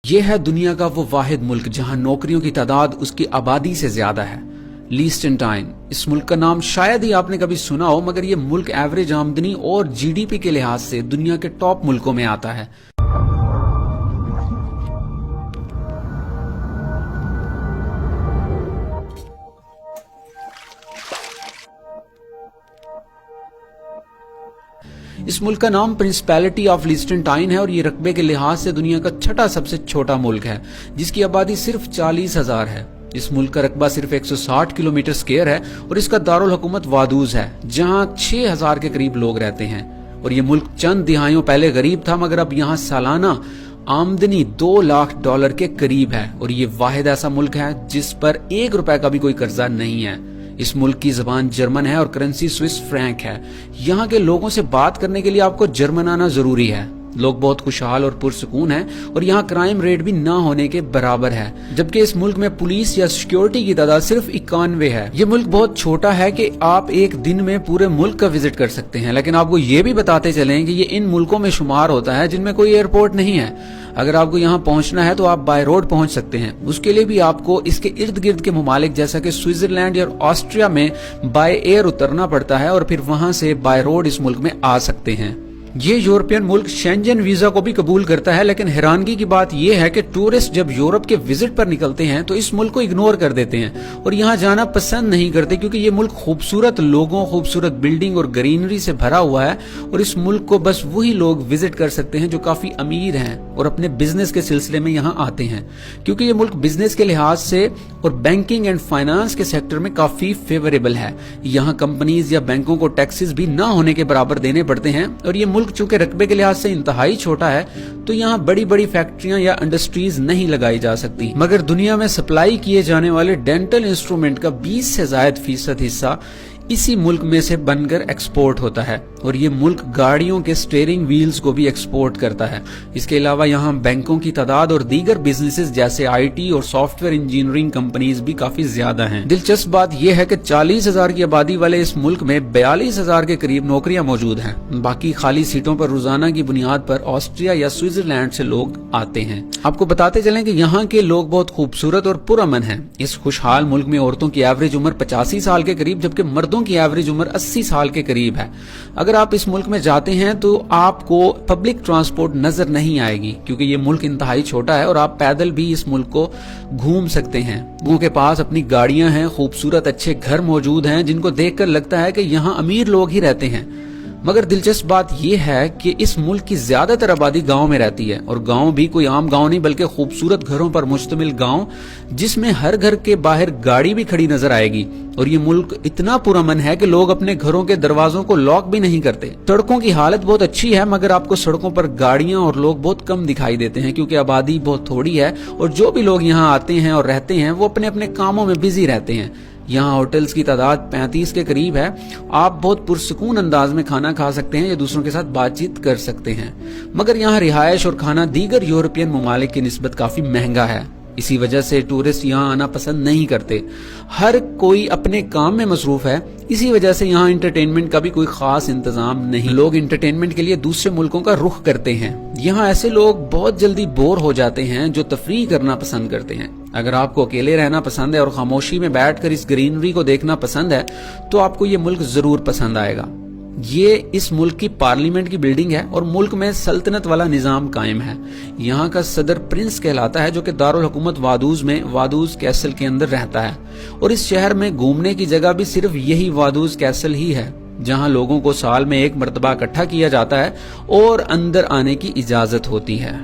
یہ ہے دنیا کا وہ واحد ملک جہاں نوکریوں کی تعداد اس کی آبادی سے زیادہ ہے، لیسٹنٹائن۔ اس ملک کا نام شاید ہی آپ نے کبھی سنا ہو، مگر یہ ملک ایوریج آمدنی اور جی ڈی پی کے لحاظ سے دنیا کے ٹاپ ملکوں میں آتا ہے۔ اس ملک کا نام پرنسپیلٹی آف لیسٹنٹائن ہے اور یہ رقبے کے لحاظ سے دنیا کا چھٹا سب سے چھوٹا ملک ہے، جس کی آبادی صرف 40,000 ہے۔ اس ملک کا رقبہ صرف 160 کلومیٹر اسکوائر ہے اور اس کا دارالحکومت وادوز ہے، جہاں 6,000 کے قریب لوگ رہتے ہیں۔ اور یہ ملک چند دہائیوں پہلے غریب تھا، مگر اب یہاں سالانہ آمدنی $2 لاکھ کے قریب ہے، اور یہ واحد ایسا ملک ہے جس پر $1 کا بھی کوئی قرضہ نہیں ہے۔ اس ملک کی زبان جرمن ہے اور کرنسی سوئس فرینک ہے۔ یہاں کے لوگوں سے بات کرنے کے لیے آپ کو جرمن آنا ضروری ہے۔ لوگ بہت خوشحال اور پرسکون ہیں اور یہاں کرائم ریٹ بھی نہ ہونے کے برابر ہے، جبکہ اس ملک میں پولیس یا سیکیورٹی کی تعداد صرف 91 ہے۔ یہ ملک بہت چھوٹا ہے کہ آپ ایک دن میں پورے ملک کا وزٹ کر سکتے ہیں، لیکن آپ کو یہ بھی بتاتے چلیں کہ یہ ان ملکوں میں شمار ہوتا ہے جن میں کوئی ایئرپورٹ نہیں ہے۔ اگر آپ کو یہاں پہنچنا ہے تو آپ بائی روڈ پہنچ سکتے ہیں، اس کے لیے بھی آپ کو اس کے ارد گرد کے ممالک جیسا کہ سوئٹزرلینڈ یا آسٹریا میں بائی ایئر اترنا پڑتا ہے اور پھر وہاں سے بائی روڈ اس ملک میں آ سکتے ہیں۔ یہ یورپین ملک شینجن ویزا کو بھی قبول کرتا ہے، لیکن حیرانگی کی بات یہ ہے کہ ٹورسٹ جب یورپ کے وزٹ پر نکلتے ہیں تو اس ملک کو اگنور کر دیتے ہیں اور یہاں جانا پسند نہیں کرتے، کیونکہ یہ ملک خوبصورت لوگوں، خوبصورت بلڈنگ اور گرینری سے بھرا ہوا ہے، اور اس ملک کو بس وہی لوگ وزٹ کر سکتے ہیں جو کافی امیر ہیں اور اپنے بزنس کے سلسلے میں یہاں آتے ہیں، کیونکہ یہ ملک بزنس کے لحاظ سے اور بینکنگ اینڈ فائنانس کے سیکٹر میں کافی فیوریبل ہے۔ یہاں کمپنیز یا بینکوں کو ٹیکسز بھی نہ ہونے کے برابر دینے پڑتے ہیں، اور یہ ملک چونکہ رقبے کے لحاظ سے انتہائی چھوٹا ہے تو یہاں بڑی بڑی فیکٹریاں یا انڈسٹریز نہیں لگائی جا سکتی، مگر دنیا میں سپلائی کیے جانے والے ڈینٹل انسٹرومنٹ کا 20 سے زائد فیصد حصہ اسی ملک میں سے بن کر ایکسپورٹ ہوتا ہے، اور یہ ملک گاڑیوں کے سٹیئرنگ ویلز کو بھی ایکسپورٹ کرتا ہے۔ اس کے علاوہ یہاں بینکوں کی تعداد اور دیگر بزنسز جیسے آئی ٹی اور سافٹ ویئر انجینئرنگ کمپنیز بھی کافی زیادہ ہیں۔ دلچسپ بات یہ ہے کہ 40,000 کی آبادی والے اس ملک میں 42,000 کے قریب نوکریاں موجود ہیں، باقی خالی سیٹوں پر روزانہ کی بنیاد پر آسٹریا یا سوئٹزرلینڈ سے لوگ آتے ہیں۔ آپ کو بتاتے چلیں کہ یہاں کے لوگ بہت خوبصورت اور پرامن ہیں۔ اس خوشحال ملک میں عورتوں کی ایوریج عمر 85 سال کے قریب، جبکہ مردوں کی ایوریج عمر 80 سال کے قریب ہے۔ اگر آپ اس ملک میں جاتے ہیں تو آپ کو پبلک ٹرانسپورٹ نظر نہیں آئے گی، کیونکہ یہ ملک انتہائی چھوٹا ہے اور آپ پیدل بھی اس ملک کو گھوم سکتے ہیں۔ لوگوں کے پاس اپنی گاڑیاں ہیں، خوبصورت اچھے گھر موجود ہیں جن کو دیکھ کر لگتا ہے کہ یہاں امیر لوگ ہی رہتے ہیں، مگر دلچسپ بات یہ ہے کہ اس ملک کی زیادہ تر آبادی گاؤں میں رہتی ہے، اور گاؤں بھی کوئی عام گاؤں نہیں بلکہ خوبصورت گھروں پر مشتمل گاؤں، جس میں ہر گھر کے باہر گاڑی بھی کھڑی نظر آئے گی۔ اور یہ ملک اتنا پرامن ہے کہ لوگ اپنے گھروں کے دروازوں کو لاک بھی نہیں کرتے۔ سڑکوں کی حالت بہت اچھی ہے، مگر آپ کو سڑکوں پر گاڑیاں اور لوگ بہت کم دکھائی دیتے ہیں، کیونکہ آبادی بہت تھوڑی ہے اور جو بھی لوگ یہاں آتے ہیں اور رہتے ہیں وہ اپنے اپنے کاموں میں بزی رہتے ہیں۔ یہاں ہوٹلز کی تعداد 35 کے قریب ہے۔ آپ بہت پرسکون انداز میں کھانا کھا سکتے ہیں یا دوسروں کے ساتھ بات چیت کر سکتے ہیں، مگر یہاں رہائش اور کھانا دیگر یورپین ممالک کی نسبت کافی مہنگا ہے۔ اسی وجہ سے ٹورسٹ یہاں آنا پسند نہیں کرتے۔ ہر کوئی اپنے کام میں مصروف ہے، اسی وجہ سے یہاں انٹرٹینمنٹ کا بھی کوئی خاص انتظام نہیں۔ لوگ انٹرٹینمنٹ کے لیے دوسرے ملکوں کا رخ کرتے ہیں۔ یہاں ایسے لوگ بہت جلدی بور ہو جاتے ہیں جو تفریح کرنا پسند کرتے ہیں۔ اگر آپ کو اکیلے رہنا پسند ہے اور خاموشی میں بیٹھ کر اس گرینری کو دیکھنا پسند ہے تو آپ کو یہ ملک ضرور پسند آئے گا۔ یہ اس ملک کی پارلیمنٹ کی بلڈنگ ہے اور ملک میں سلطنت والا نظام قائم ہے۔ یہاں کا صدر پرنس کہلاتا ہے، جو کہ دارالحکومت وادوز میں وادوز کیسل کے اندر رہتا ہے، اور اس شہر میں گھومنے کی جگہ بھی صرف یہی وادوز کیسل ہی ہے، جہاں لوگوں کو سال میں ایک مرتبہ اکٹھا کیا جاتا ہے اور اندر آنے کی اجازت ہوتی ہے۔